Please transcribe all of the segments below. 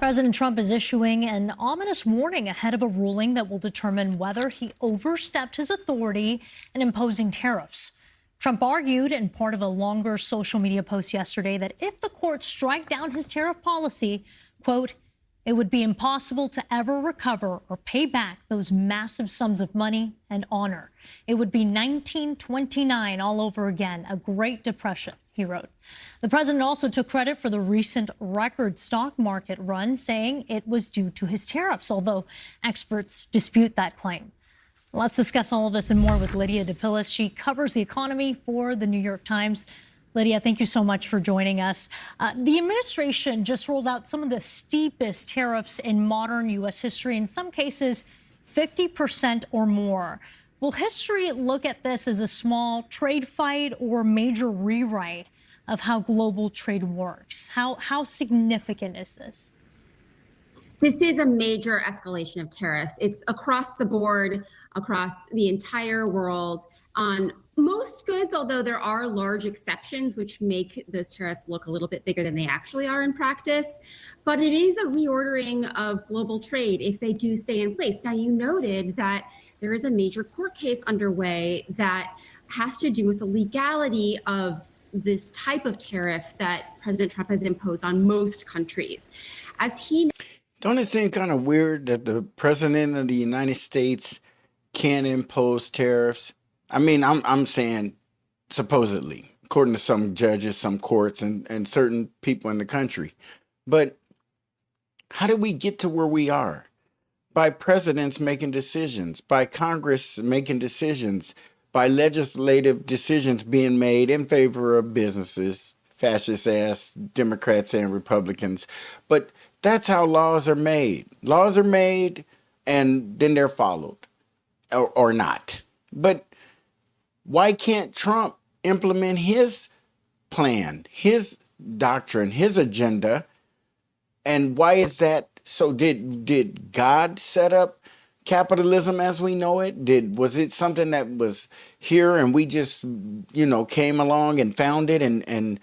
President Trump is issuing an ominous warning ahead of a ruling that will determine whether he overstepped his authority in imposing tariffs. Trump argued in part of a longer social media post yesterday that if the courts strike down his tariff policy, quote, it would be impossible to ever recover or pay back those massive sums of money and honor. It would be 1929 all over again, a Great Depression, he wrote. The president also took credit for the recent record stock market run, saying it was due to his tariffs, although experts dispute that claim. Let's discuss all of this and more with Lydia DePillis. She covers the economy for the New York Times. Lydia, thank you so much for joining us. The administration just rolled out some of the steepest tariffs in modern U.S. history, in some cases 50% or more. Will history look at this as a small trade fight or major rewrite of how global trade works? How significant is this? This is a major escalation of tariffs. It's across the board, across the entire world on most goods, although there are large exceptions which make those tariffs look a little bit bigger than they actually are in practice. But it is a reordering of global trade if they do stay in place. Now, you noted that there is a major court case underway that has to do with the legality of this type of tariff that President Trump has imposed on most countries. Don't it seem kind of weird that the president of the United States can impose tariffs? I mean, I'm saying supposedly, according to some judges, some courts, and certain people in the country. But how did we get to where we are? By presidents making decisions, by Congress making decisions, by legislative decisions being made in favor of businesses, fascist-ass Democrats and Republicans. But that's how laws are made. Laws are made, and then they're followed, or not. But why can't Trump implement his plan, his doctrine, his agenda? And why is that so? Did God set up capitalism as we know it? Was it something that was here and we just, came along and found it? And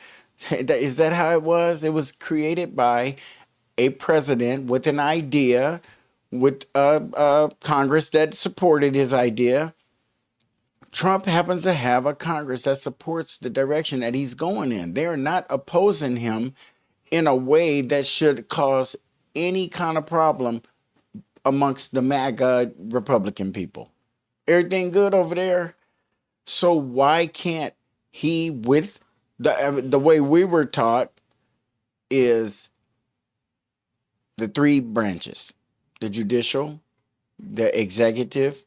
is that how it was? It was created by a president with an idea, with Congress that supported his idea. Trump happens to have a Congress that supports the direction that he's going in. They're not opposing him in a way that should cause any kind of problem amongst the MAGA Republican people. Everything good over there. So why can't he, with the way we were taught, is the three branches: the judicial, the executive,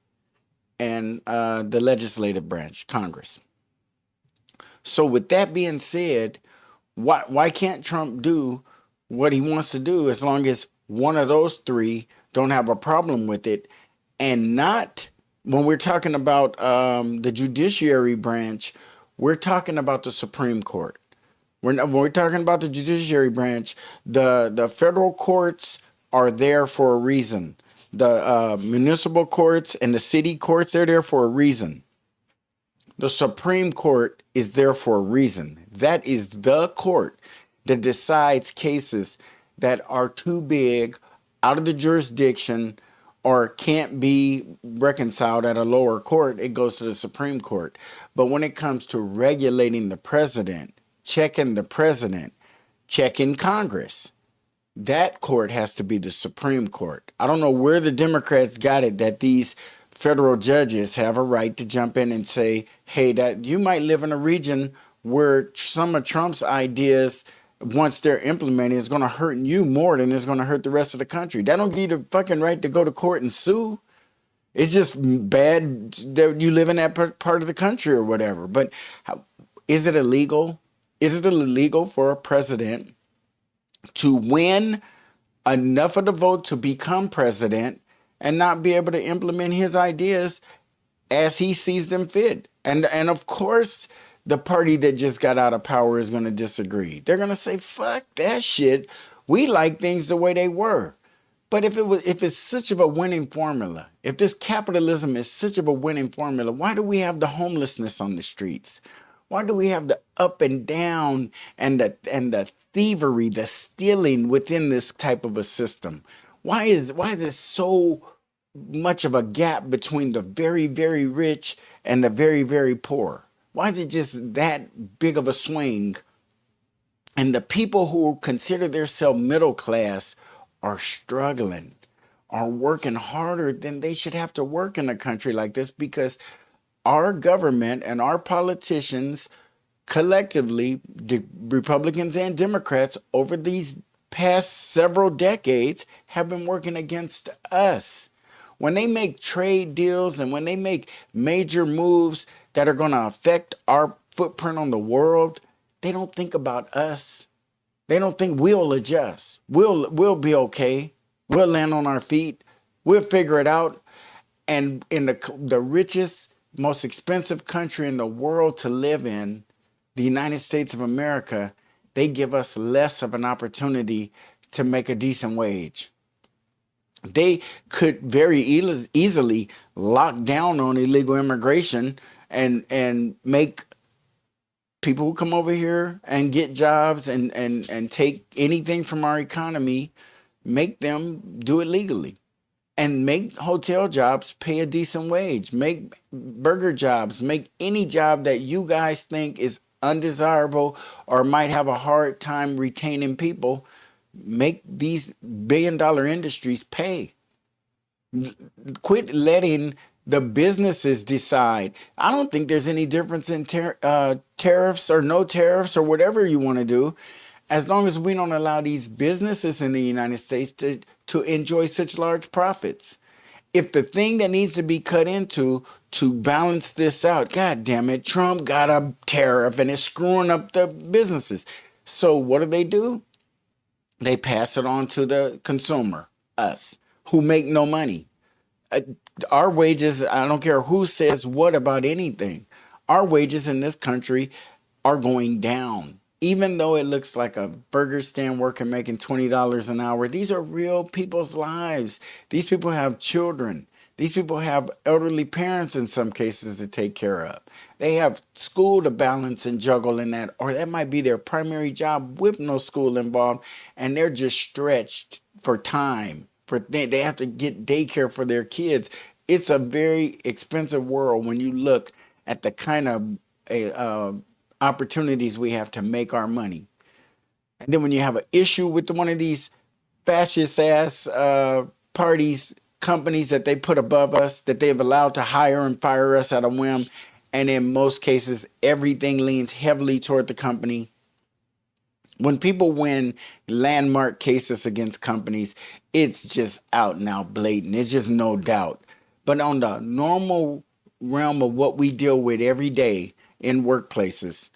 and the legislative branch, Congress. So with that being said, why can't Trump do what he wants to do as long as one of those three don't have a problem with it? And not, when we're talking about the judiciary branch, we're talking about the Supreme Court. When we're talking about the judiciary branch, the federal courts are there for a reason. The municipal courts and the city courts, they're there for a reason. The Supreme Court is there for a reason. That is the court that decides cases that are too big, out of the jurisdiction, or can't be reconciled at a lower court. It goes to the Supreme Court. But when it comes to regulating the president, checking Congress, that court has to be the Supreme Court. I don't know where the Democrats got it that these federal judges have a right to jump in and say, hey, that you might live in a region where some of Trump's ideas, once they're implemented, is going to hurt you more than it's going to hurt the rest of the country. That don't give you the fucking right to go to court and sue. It's just bad that you live in that part of the country or whatever. But is it illegal? Is it illegal for a president to win enough of the vote to become president and not be able to implement his ideas as he sees them fit? And of course, the party that just got out of power is going to disagree. They're going to say, fuck that shit. We like things the way they were. But if it's such of a winning formula, if this capitalism is such of a winning formula, why do we have the homelessness on the streets? Why do we have the up and down and the thievery, the stealing within this type of a system? Why is it so much of a gap between the very, very rich and the very, very poor? Why is it just that big of a swing? And the people who consider themselves middle class are struggling, are working harder than they should have to work in a country like this, because our government and our politicians collectively, the Republicans and Democrats, over these past several decades have been working against us. When they make trade deals and when they make major moves that are going to affect our footprint on the world, they don't think about us. They don't think we'll adjust. We'll be okay. We'll land on our feet. We'll figure it out. And in the richest, most expensive country in the world to live in, the United States of America, they give us less of an opportunity to make a decent wage. They could very easily lock down on illegal immigration and make people who come over here and get jobs and take anything from our economy, make them do it legally. And make hotel jobs pay a decent wage, make burger jobs, make any job that you guys think is undesirable or might have a hard time retaining people, make these billion-dollar industries pay. Quit letting the businesses decide. I don't think there's any difference in tariffs or no tariffs or whatever you want to do, as long as we don't allow these businesses in the United States to enjoy such large profits. If the thing that needs to be cut into to balance this out, God damn it, Trump got a tariff and it's screwing up the businesses. So what do? They pass it on to the consumer, us, who make no money. Our wages, I don't care who says what about anything, our wages in this country are going down. Even though it looks like a burger stand worker making $20 an hour, these are real people's lives. These people have children. These people have elderly parents in some cases to take care of. They have school to balance and juggle in that, or that might be their primary job with no school involved, and they're just stretched for time. They have to get daycare for their kids. It's a very expensive world when you look at the kind of opportunities we have to make our money. And then when you have an issue with one of these fascist ass parties, companies that they put above us, that they've allowed to hire and fire us at a whim, and in most cases everything leans heavily toward the company. When people win landmark cases against companies, it's just out and out blatant. It's just no doubt. But on the normal realm of what we deal with every day in workplaces,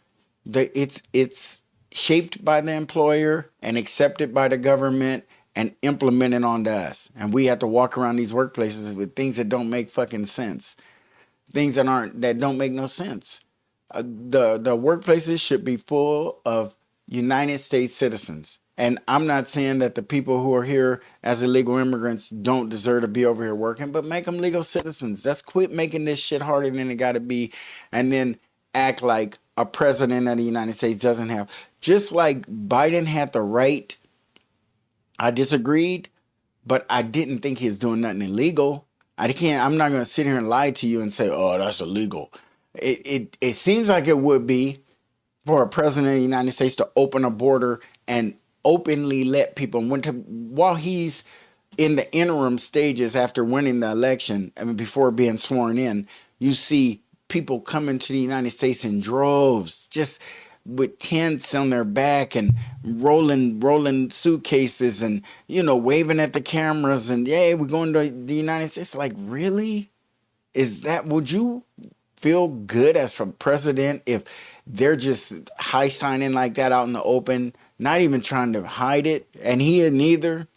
it's shaped by the employer and accepted by the government and implemented onto us. And we have to walk around these workplaces with things that don't make fucking sense. Things that don't make no sense. The workplaces should be full of United States citizens. And I'm not saying that the people who are here as illegal immigrants don't deserve to be over here working, but make them legal citizens. Let's quit making this shit harder than it got to be, and then act like a president of the United States doesn't have. Just like Biden had the right, I disagreed, but I didn't think he was doing nothing illegal. I'm not going to sit here and lie to you and say, oh, that's illegal. It seems like it would be for a president of the United States to open a border and openly let people, while he's in the interim stages after winning the election, I mean, before being sworn in, you see people coming to the United States in droves, just with tents on their back and rolling suitcases and, waving at the cameras and, yeah, we're going to the United States. Like, really? Would you feel good as a president if they're just high signing like that out in the open, not even trying to hide it? And he isn't either.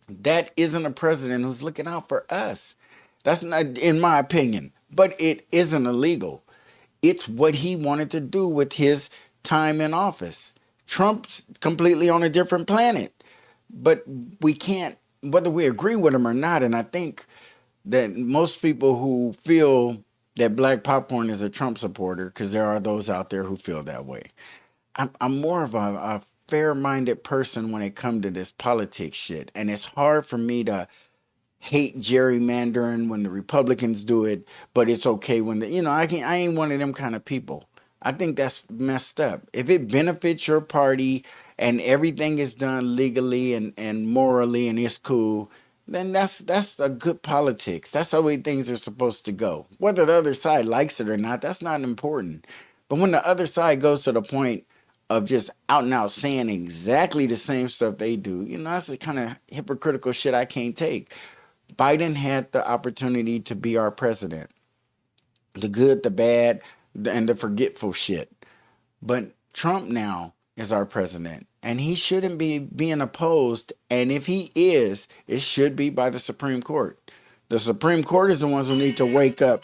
That isn't a president who's looking out for us. That's not, in my opinion, but it isn't illegal. It's what he wanted to do with his time in office. Trump's completely on a different planet, but we can't, whether we agree with him or not. And I think that most people who feel that black popcorn is a Trump supporter, because there are those out there who feel that way. I'm more of a fair-minded person when it comes to this politics shit. And it's hard for me to hate gerrymandering when the Republicans do it, but it's okay when I ain't one of them kind of people. I think that's messed up. If it benefits your party and everything is done legally and morally and it's cool, then that's a good politics. That's the way things are supposed to go. Whether the other side likes it or not, that's not important. But when the other side goes to the point of just out and out saying exactly the same stuff they do, that's the kind of hypocritical shit I can't take. Biden had the opportunity to be our president. The good, the bad, and the forgetful shit. But Trump now is our president, and he shouldn't be being opposed. And if he is, it should be by the Supreme Court. The Supreme Court is the ones who need to wake up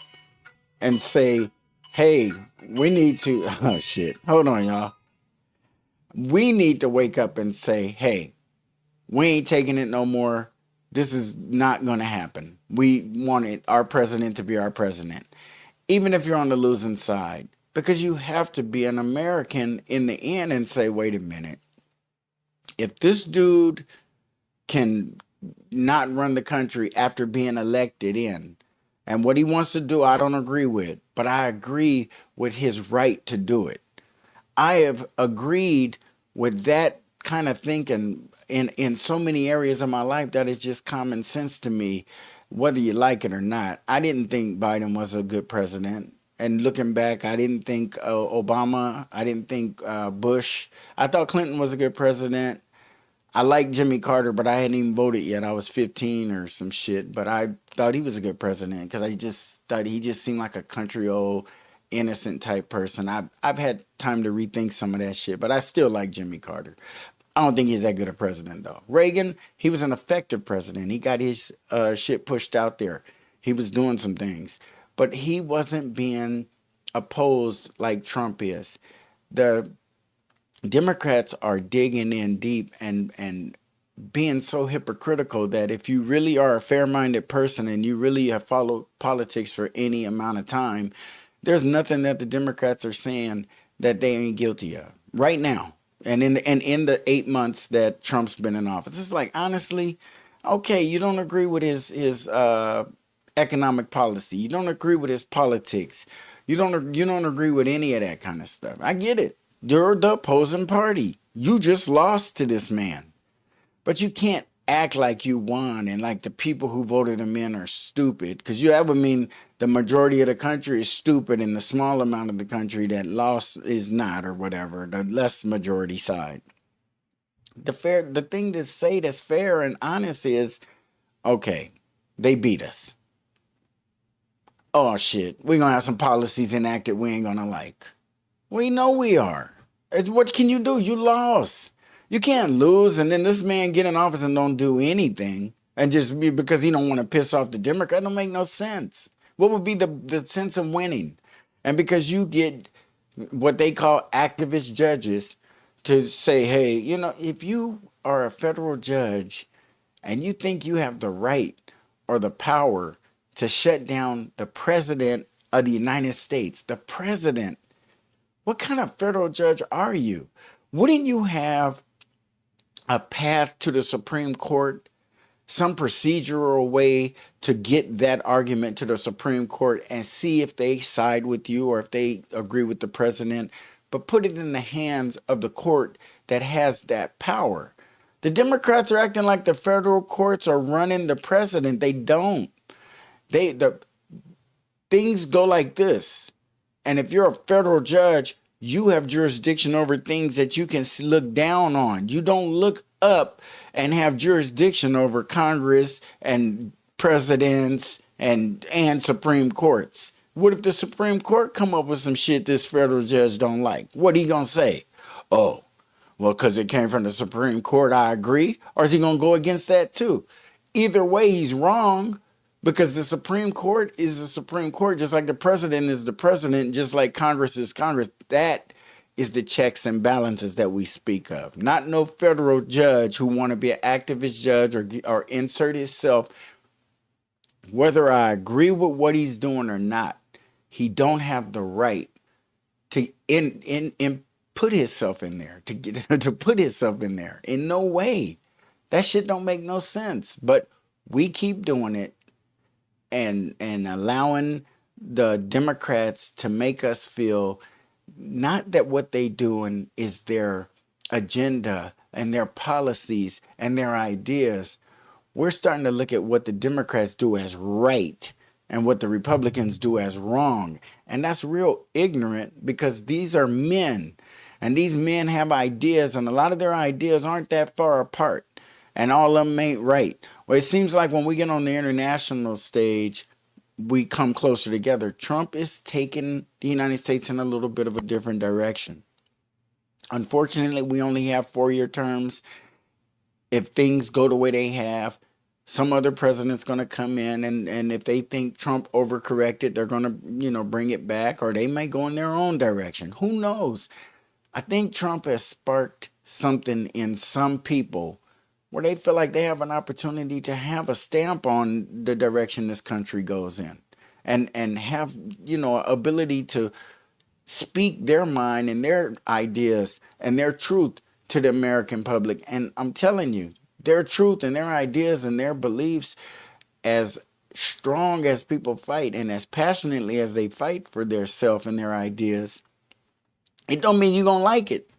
and say, hey, we need to, oh shit, hold on, y'all. We need to wake up and say, hey, we ain't taking it no more. This is not going to happen. We wanted our president to be our president, even if you're on the losing side, because you have to be an American in the end and say, wait a minute, if this dude can not run the country after being elected in, and what he wants to do, I don't agree with, but I agree with his right to do it. I have agreed with that kind of thinking in so many areas of my life that is just common sense to me, whether you like it or not. I didn't think Biden was a good president. And looking back, I didn't think Obama. I didn't think Bush. I thought Clinton was a good president. I liked Jimmy Carter, but I hadn't even voted yet. I was 15 or some shit. But I thought he was a good president because I just thought he just seemed like a country old, innocent type person. I've had time to rethink some of that shit, but I still like Jimmy Carter. I don't think he's that good a president, though. Reagan, he was an effective president. He got his shit pushed out there. He was doing some things. But he wasn't being opposed like Trump is. The Democrats are digging in deep and being so hypocritical that if you really are a fair-minded person and you really have followed politics for any amount of time, there's nothing that the Democrats are saying that they ain't guilty of right now. And in the 8 months that Trump's been in office, it's like, honestly, okay, you don't agree with his economic policy, you don't agree with his politics, you don't agree with any of that kind of stuff. I get it. You're the opposing party. You just lost to this man, but you can't act like you won and like the people who voted him in are stupid, because that would mean the majority of the country is stupid and the small amount of the country that lost is not, or whatever, the less majority side. The thing to say that's fair and honest is, okay, they beat us. Oh shit, we're gonna have some policies enacted we ain't gonna like. We know we are. It's what can you do? You lost. You can't lose and then this man get in office and don't do anything and just be because he don't want to piss off the Democrat. That don't make no sense. What would be the sense of winning? And because you get what they call activist judges to say, hey, if you are a federal judge and you think you have the right or the power to shut down the president of the United States, the president, what kind of federal judge are you? Wouldn't you have a path to the Supreme Court, some procedural way to get that argument to the Supreme Court and see if they side with you or if they agree with the president, but put it in the hands of the court that has that power? The Democrats are acting like the federal courts are running the president. They don't. The things go like this. And if you're a federal judge, you have jurisdiction over things that you can look down on. You don't look up and have jurisdiction over Congress and presidents and Supreme Courts. What if the Supreme Court come up with some shit this federal judge don't like? What he gonna say? Oh, well, because it came from the Supreme Court, I agree. Or is he gonna go against that too? Either way, he's wrong. Because the Supreme Court is the Supreme Court, just like the president is the president, just like Congress is Congress. That is the checks and balances that we speak of. Not no federal judge who want to be an activist judge or insert himself. Whether I agree with what he's doing or not, he don't have the right to put himself in there, to get to put himself in there. In no way. That shit don't make no sense. But we keep doing it and allowing the Democrats to make us feel not that what they doing is their agenda and their policies and their ideas. We're starting to look at what the Democrats do as right and what the Republicans do as wrong. And that's real ignorant, because these are men, and these men have ideas, and a lot of their ideas aren't that far apart, and all of them ain't right. Well, it seems like when we get on the international stage, we come closer together. Trump is taking the United States in a little bit of a different direction. Unfortunately, we only have 4-year terms. If things go the way they have, some other president's going to come in, and if they think Trump overcorrected, they're going to, bring it back, or they may go in their own direction. Who knows? I think Trump has sparked something in some people where they feel like they have an opportunity to have a stamp on the direction this country goes in, and have, ability to speak their mind and their ideas and their truth to the American public. And I'm telling you, their truth and their ideas and their beliefs, as strong as people fight and as passionately as they fight for their self and their ideas, it don't mean you're going to like it.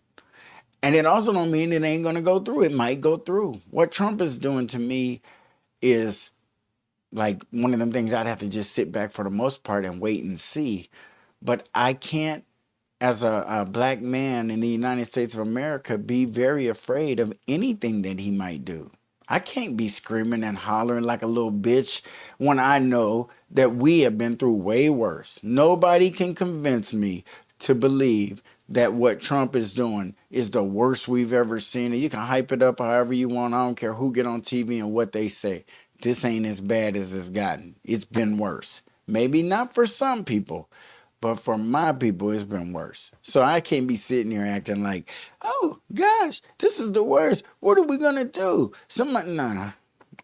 And it also don't mean it ain't going to go through. It might go through. What Trump is doing to me is like one of them things I'd have to just sit back for the most part and wait and see. But I can't, as a black man in the United States of America, be very afraid of anything that he might do. I can't be screaming and hollering like a little bitch when I know that we have been through way worse. Nobody can convince me to believe that what Trump is doing is the worst we've ever seen. And you can hype it up however you want. I don't care who get on TV and what they say. This ain't as bad as it's gotten. It's been worse. Maybe not for some people, but for my people, it's been worse. So I can't be sitting here acting like, oh, gosh, this is the worst. What are we going to do? Nah,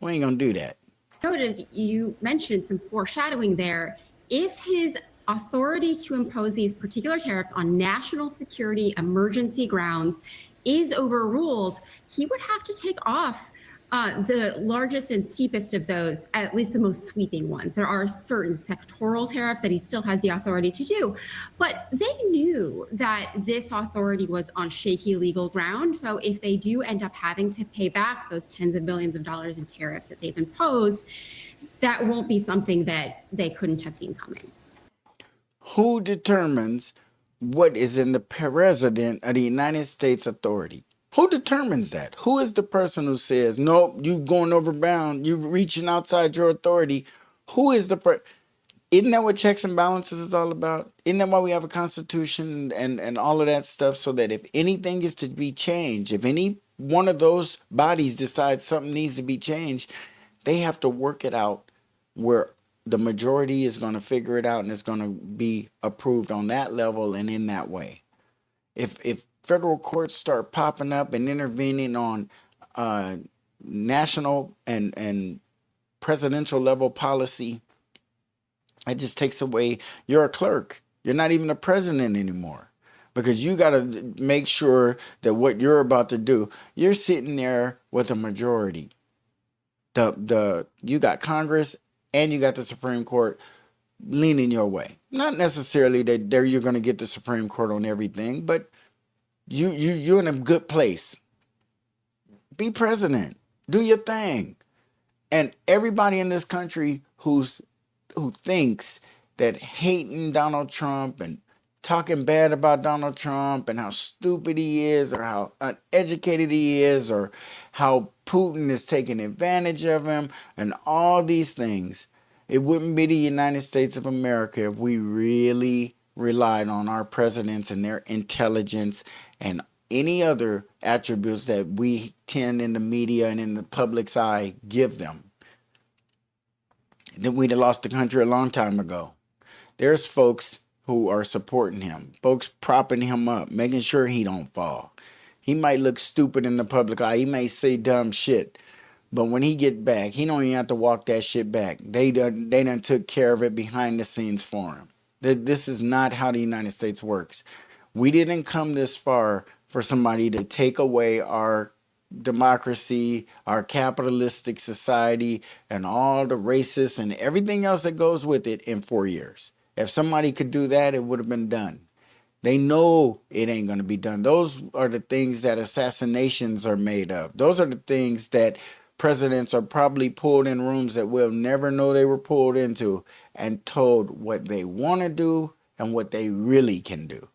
we ain't going to do that. Noted, you mentioned some foreshadowing there. If his authority to impose these particular tariffs on national security emergency grounds is overruled, he would have to take off the largest and steepest of those, at least the most sweeping ones. There are certain sectoral tariffs that he still has the authority to do, but they knew that this authority was on shaky legal ground. So if they do end up having to pay back those tens of billions of dollars in tariffs that they've imposed, that won't be something that they couldn't have seen coming. Who determines what is in the President of the United States authority? Who determines that? Who is the person who says, nope, you going over bound, you reaching outside your authority? Who is the Isn't that what checks and balances is all about? Isn't that why we have a constitution and all of that stuff? So that if anything is to be changed, if any one of those bodies decides something needs to be changed, they have to work it out where the majority is going to figure it out and it's going to be approved on that level and in that way. If federal courts start popping up and intervening on national and presidential level policy, it just takes away. You're a clerk. You're not even a president anymore, because you got to make sure that what you're about to do, you're sitting there with a majority. You got Congress and you got the Supreme Court leaning your way. Not necessarily that there you're going to get the Supreme Court on everything, but you're in a good place. Be president. Do your thing. And everybody in this country who thinks that hating Donald Trump and talking bad about Donald Trump and how stupid he is or how uneducated he is or how Putin is taking advantage of him and all these things, it wouldn't be the United States of America if we really relied on our presidents and their intelligence and any other attributes that we tend in the media and in the public's eye give them. Then we'd have lost the country a long time ago. There's folks who are supporting him, folks propping him up, making sure he don't fall. He might look stupid in the public eye. He may say dumb shit. But when he get back, he don't even have to walk that shit back. They done took care of it behind the scenes for him. This is not how the United States works. We didn't come this far for somebody to take away our democracy, our capitalistic society, and all the racists and everything else that goes with it in 4 years. If somebody could do that, it would have been done. They know it ain't going to be done. Those are the things that assassinations are made of. Those are the things that presidents are probably pulled in rooms that we'll never know they were pulled into and told what they want to do and what they really can do.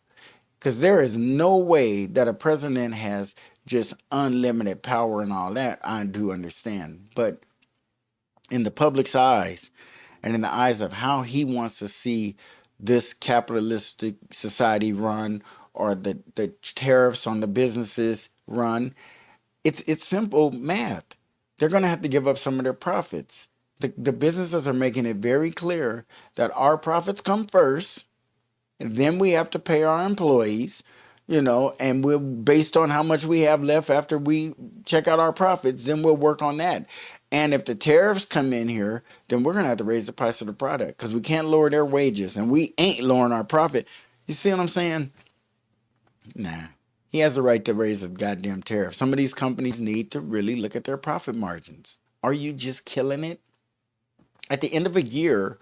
Because there is no way that a president has just unlimited power and all that. I do understand. But in the public's eyes and in the eyes of how he wants to see this capitalistic society run, or the tariffs on the businesses run, it's simple math. They're going to have to give up some of their profits. The businesses are making it very clear that our profits come first, and then we have to pay our employees, and we'll, based on how much we have left after we check out our profits, then we'll work on that. And if the tariffs come in here, then we're going to have to raise the price of the product because we can't lower their wages, and we ain't lowering our profit. You see what I'm saying? Nah. He has the right to raise a goddamn tariff. Some of these companies need to really look at their profit margins. Are you just killing it? At the end of a year,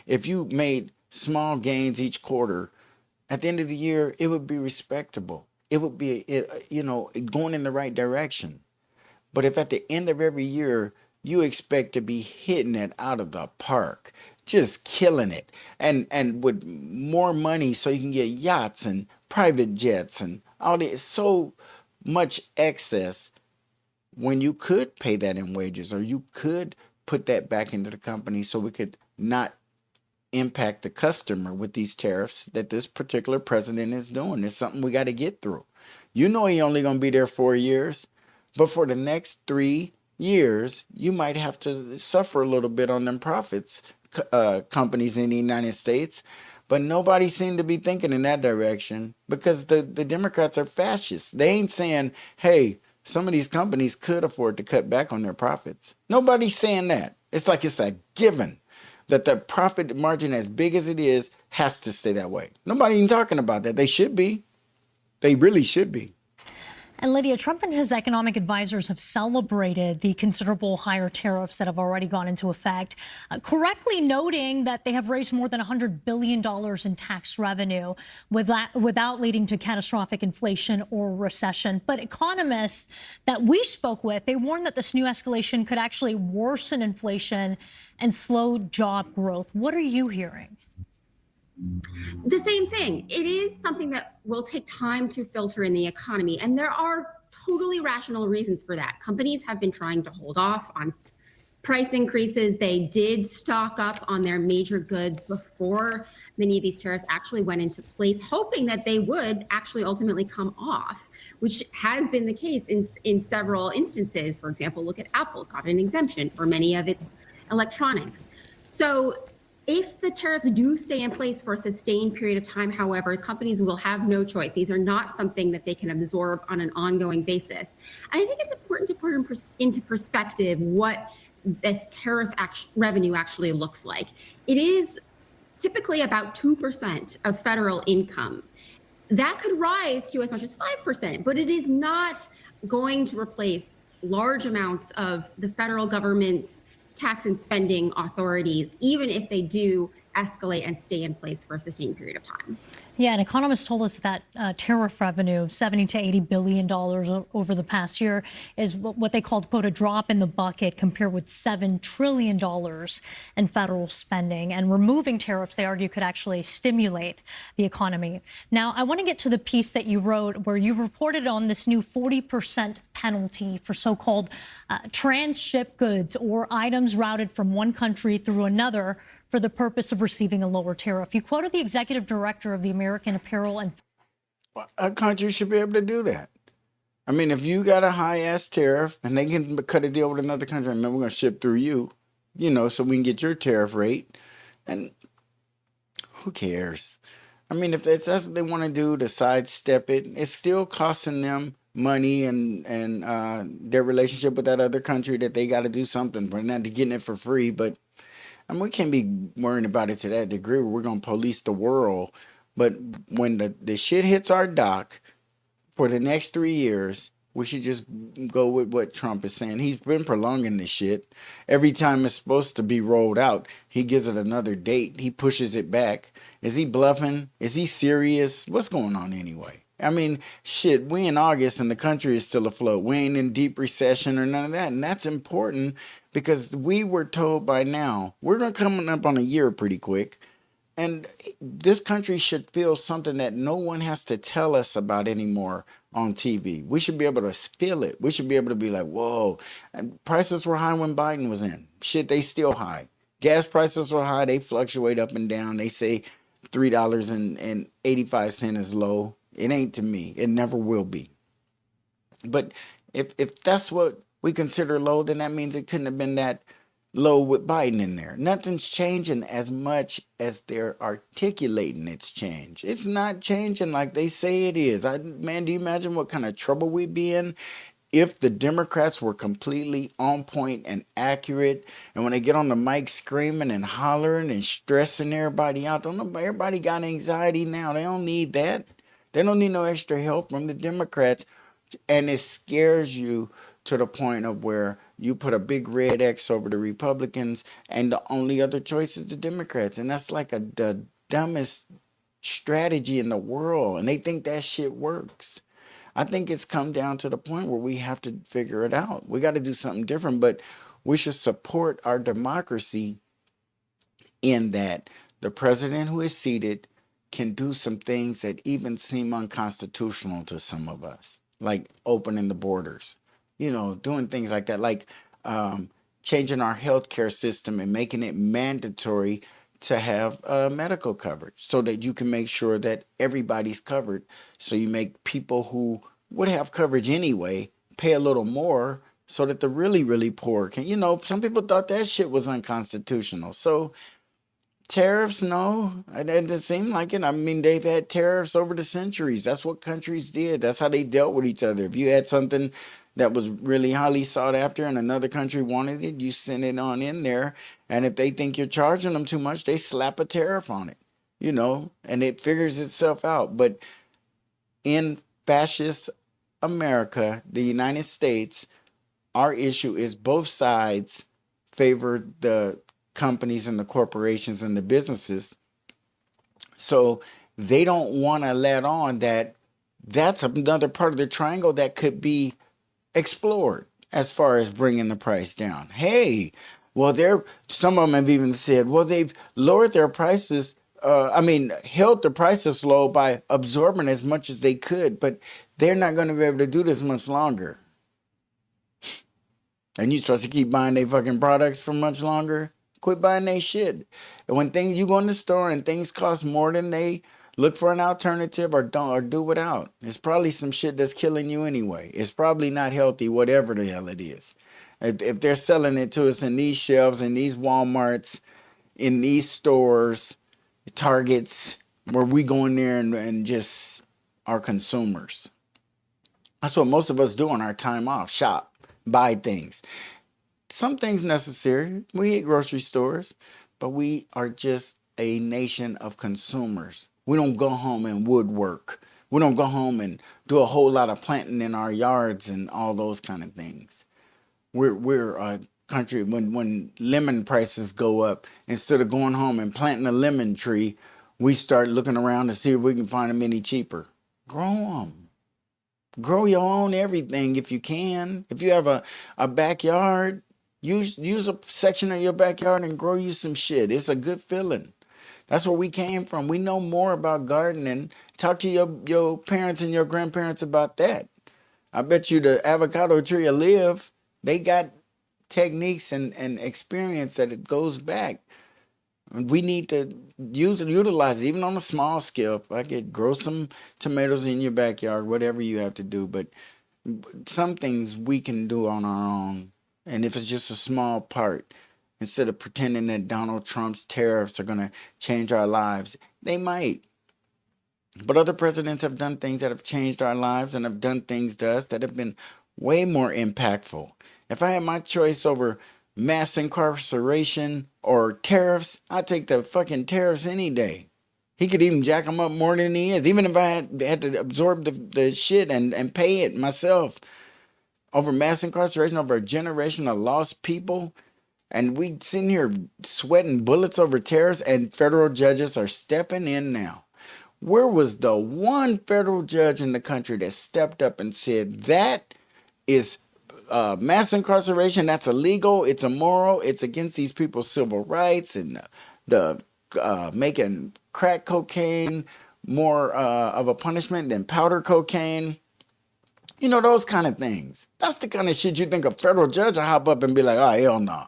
if you made small gains each quarter, at the end of the year, it would be respectable. It would be, going in the right direction. But if at the end of every year, you expect to be hitting it out of the park, just killing it, and with more money so you can get yachts and private jets and all this, so much excess, when you could pay that in wages, or you could put that back into the company so we could not impact the customer with these tariffs that this particular president is doing. It's something we got to get through. He only going to be there 4 years, but for the next 3 years, you might have to suffer a little bit on them profits, companies in the United States. But nobody seemed to be thinking in that direction because the Democrats are fascists. They ain't saying, hey, some of these companies could afford to cut back on their profits. Nobody's saying that. It's like it's a given that the profit margin, as big as it is, has to stay that way. Nobody even talking about that. They should be. They really should be. And Lydia, Trump and his economic advisors have celebrated the considerable higher tariffs that have already gone into effect, correctly noting that they have raised more than $100 billion in tax revenue without leading to catastrophic inflation or recession. But economists that we spoke with, they warned that this new escalation could actually worsen inflation and slow job growth. What are you hearing? The same thing. It is something that will take time to filter in the economy. And there are totally rational reasons for that. Companies have been trying to hold off on price increases. They did stock up on their major goods before many of these tariffs actually went into place, hoping that they would actually ultimately come off, which has been the case in several instances. For example, look at Apple, got an exemption for many of its electronics. So if the tariffs do stay in place for a sustained period of time, however, companies will have no choice. These are not something that they can absorb on an ongoing basis. And I think it's important to put into perspective what this tariff revenue actually looks like. It is typically about 2% of federal income. That could rise to as much as 5%, but it is not going to replace large amounts of the federal government's tax and spending authorities, even if they do escalate and stay in place for a sustained period of time. Yeah, and economists told us that tariff revenue of $70 to $80 billion over the past year is what they called, quote, a drop in the bucket compared with $7 trillion in federal spending. And removing tariffs, they argue, could actually stimulate the economy. Now, I want to get to the piece that you wrote where you reported on this new 40% penalty for so-called trans-ship goods or items routed from one country through another for the purpose of receiving a lower tariff. You quoted the executive director of the American Apparel and... A country should be able to do that. I mean, if you got a high-ass tariff and they can cut a deal with another country, and we're going to ship through you, so we can get your tariff rate, and who cares? I mean, if that's what they want to do to sidestep it, it's still costing them money and their relationship with that other country that they got to do something. We're not getting it for free, but we can't be worrying about it to that degree where we're going to police the world But when the shit hits our dock for the next 3 years, we should just go with what Trump is saying. He's been prolonging this shit. Every time it's supposed to be rolled out, he gives it another date. He pushes it back. Is he bluffing? Is he serious? What's going on anyway? I mean, shit, we in August and the country is still afloat. We ain't in deep recession or none of that. And that's important because we were told by now, we're going to come up on a year pretty quick. And this country should feel something that no one has to tell us about anymore on TV. We should be able to feel it. We should be able to be like, whoa, and prices were high when Biden was in. Shit, they still high. Gas prices were high. They fluctuate up and down. They say $3.85 is low. It ain't to me. It never will be. But if that's what we consider low, then that means it couldn't have been that low with Biden in there. Nothing's changing as much as they're articulating it's change. It's not changing like they say it is. Man, do you imagine what kind of trouble we'd be in if the Democrats were completely on point and accurate? And when they get on the mic screaming and hollering and stressing everybody out, don't know, everybody got anxiety now. They don't need that. They don't need no extra help from the Democrats. And it scares you to the point of where you put a big red X over the Republicans and the only other choice is the Democrats. And that's like the dumbest strategy in the world. And they think that shit works. I think it's come down to the point where we have to figure it out. We got to do something different, but we should support our democracy in that the president who is seated can do some things that even seem unconstitutional to some of us, like opening the borders, doing things like that, like changing our healthcare system and making it mandatory to have medical coverage so that you can make sure that everybody's covered. So you make people who would have coverage anyway pay a little more so that the really, really poor can, some people thought that shit was unconstitutional. So tariffs, no, it doesn't seem like it. I mean, they've had tariffs over the centuries. That's what countries did. That's how they dealt with each other. If you had something that was really highly sought after and another country wanted it, you send it on in there. And if they think you're charging them too much, they slap a tariff on it, and it figures itself out. But in fascist America, the United States, our issue is both sides favor the companies and the corporations and the businesses. So they don't want to let on that that's another part of the triangle that could be explored as far as bringing the price down. Hey, well, some of them have even said, well, they've lowered their prices. Held the prices low by absorbing as much as they could, but they're not going to be able to do this much longer. And you're supposed to keep buying their fucking products for much longer? Quit buying their shit. And when you go in the store and things cost more than they, look for an alternative or do without. It's probably some shit that's killing you anyway. It's probably not healthy, whatever the hell it is. If they're selling it to us in these shelves, in these Walmarts, in these stores, Targets, where we go in there and just are consumers. That's what most of us do on our time off. Shop, buy things. Some things necessary. We eat grocery stores, but we are just a nation of consumers. We don't go home and woodwork. We don't go home and do a whole lot of planting in our yards and all those kind of things. We're a country, when lemon prices go up, instead of going home and planting a lemon tree, we start looking around to see if we can find them any cheaper. Grow them. Grow your own everything if you can. If you have a backyard, use a section of your backyard and grow you some shit. It's a good feeling. That's where we came from. We know more about gardening. Talk to your parents and your grandparents about that. I bet you the avocado tree will live. They got techniques and experience that it goes back. We need to utilize it, even on a small scale. If I could grow some tomatoes in your backyard, whatever you have to do. But some things we can do on our own. And if it's just a small part, instead of pretending that Donald Trump's tariffs are going to change our lives, they might. But other presidents have done things that have changed our lives and have done things to us that have been way more impactful. If I had my choice over mass incarceration or tariffs, I'd take the fucking tariffs any day. He could even jack him up more than he is. Even if I had to absorb the shit and pay it myself over mass incarceration, over a generation of lost people. And we sitting here sweating bullets over terrorists, and federal judges are stepping in now. Where was the one federal judge in the country that stepped up and said that is mass incarceration? That's illegal. It's immoral. It's against these people's civil rights, and the making crack cocaine more of a punishment than powder cocaine. You know, those kind of things. That's the kind of shit you think a federal judge will hop up and be like, oh, hell no.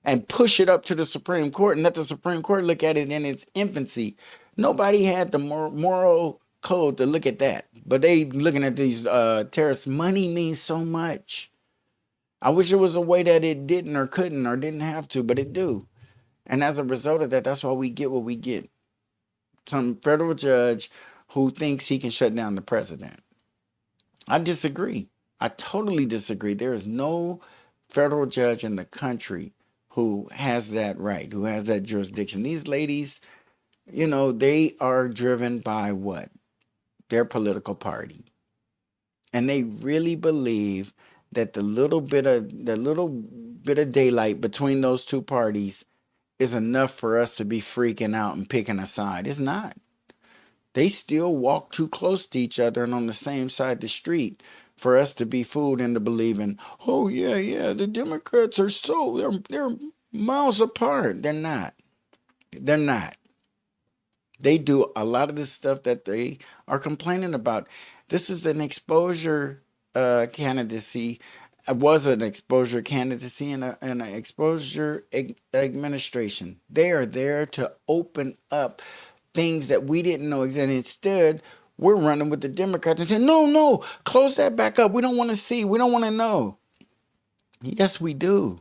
And push it up to the Supreme Court and let the Supreme Court look at it in its infancy. Nobody had the moral code to look at that. But they looking at these terrorists. Money means so much. I wish there was a way that it didn't or couldn't or didn't have to, but it do. And as a result of that, that's why we get what we get. Some federal judge who thinks he can shut down the president. I disagree. I totally disagree. There is no federal judge in the country who has that right, who has that jurisdiction. These ladies, you know, they are driven by what? Their political party. And they really believe that the little bit of daylight between those two parties is enough for us to be freaking out and picking a side. It's not. They still walk too close to each other and on the same side of the street for us to be fooled into believing, oh yeah, the Democrats are they're miles apart. They're not. They're not. They do a lot of the stuff that they are complaining about. This is an exposure candidacy. It was an exposure candidacy and an exposure administration. They are there to open up things that we didn't know existed. Instead, we're running with the Democrats and saying, no, close that back up. We don't want to see. We don't want to know. Yes, we do.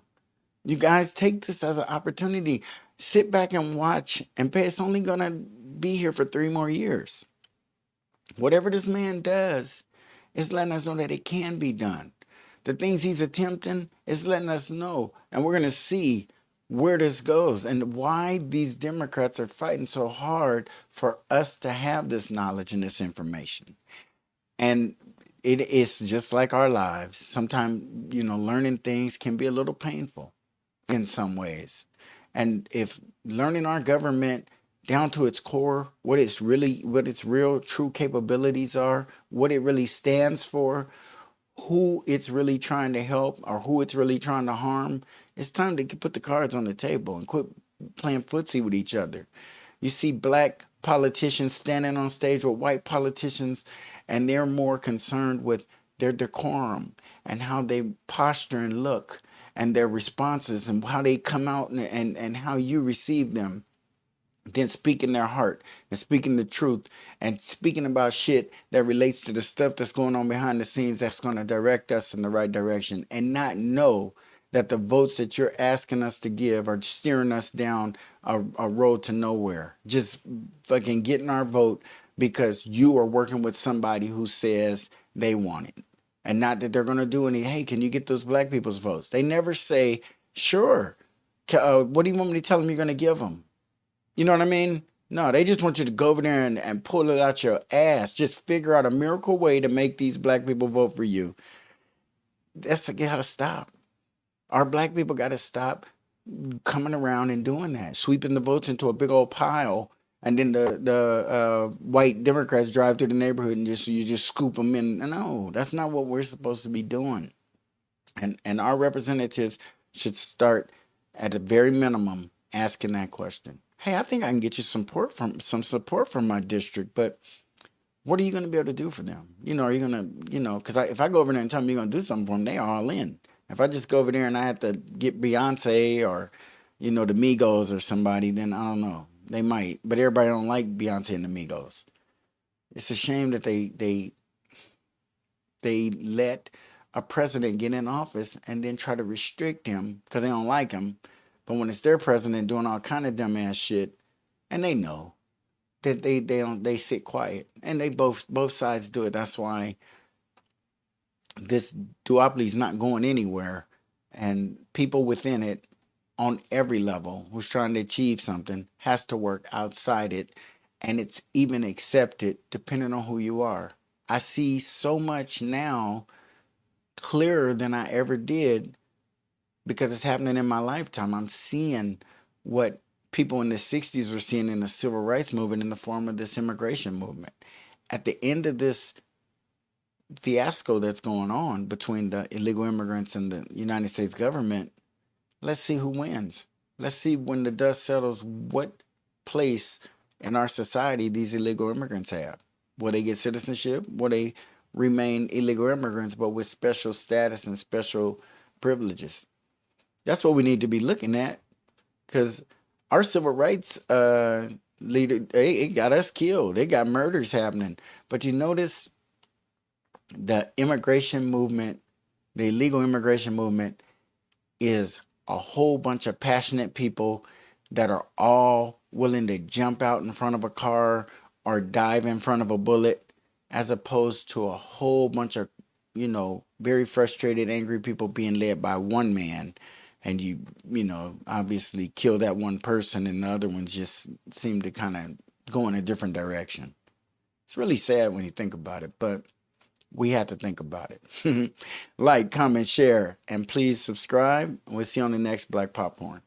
You guys take this as an opportunity. Sit back and watch and pay. It's only going to be here for 3 more years. Whatever this man does is letting us know that it can be done. The things he's attempting is letting us know. And we're going to see where this goes and why these Democrats are fighting so hard for us to have this knowledge and this information. And it is just like our lives. Sometimes, learning things can be a little painful in some ways. And if learning our government down to its core, what its real true capabilities are, what it really stands for, who it's really trying to help or who it's really trying to harm, it's time to put the cards on the table and quit playing footsie with each other. You see black politicians standing on stage with white politicians, and they're more concerned with their decorum and how they posture and look and their responses and how they come out and how you receive them, than speaking their heart and speaking the truth and speaking about shit that relates to the stuff that's going on behind the scenes that's going to direct us in the right direction, and not know that the votes that you're asking us to give are steering us down a road to nowhere. Just fucking getting our vote because you are working with somebody who says they want it. And not that they're going to do any, hey, can you get those black people's votes? They never say, sure. What do you want me to tell them you're going to give them? You know what I mean? No, they just want you to go over there and pull it out your ass. Just figure out a miracle way to make these black people vote for you. That's got to stop. Our black people got to stop coming around and doing that, sweeping the votes into a big old pile, and then the white Democrats drive through the neighborhood and you just scoop them in. No, that's not what we're supposed to be doing. And our representatives should start at a very minimum asking that question. Hey, I think I can get you some support from my district, but what are you going to be able to do for them? Are you going to, because if I go over there and tell them you're going to do something for them, they are all in. If I just go over there and I have to get Beyonce or, the Migos or somebody, then I don't know. They might, but everybody don't like Beyonce and the Migos. It's a shame that they let a president get in office and then try to restrict him because they don't like him. But when it's their president doing all kind of dumbass shit, and they know that they sit quiet, and they both sides do it. That's why this duopoly is not going anywhere, and people within it on every level who's trying to achieve something has to work outside it and it's even accepted depending on who you are. I see so much now clearer than I ever did because it's happening in my lifetime. I'm seeing what people in the 60s were seeing in the civil rights movement in the form of this immigration movement. At the end of this fiasco that's going on between the illegal immigrants and the United States government, let's see who wins. Let's see when the dust settles what place in our society these illegal immigrants have. Will they get citizenship? Will they remain illegal immigrants but with special status and special privileges? That's what we need to be looking at, because our civil rights leader, it got us killed. They got murders happening. But you notice the immigration movement, the illegal immigration movement, is a whole bunch of passionate people that are all willing to jump out in front of a car or dive in front of a bullet, as opposed to a whole bunch of, very frustrated, angry people being led by one man. And you obviously kill that one person and the other ones just seem to kind of go in a different direction. It's really sad when you think about it, but we have to think about it. Like, comment, share, and please subscribe. We'll see you on the next Black Popcorn.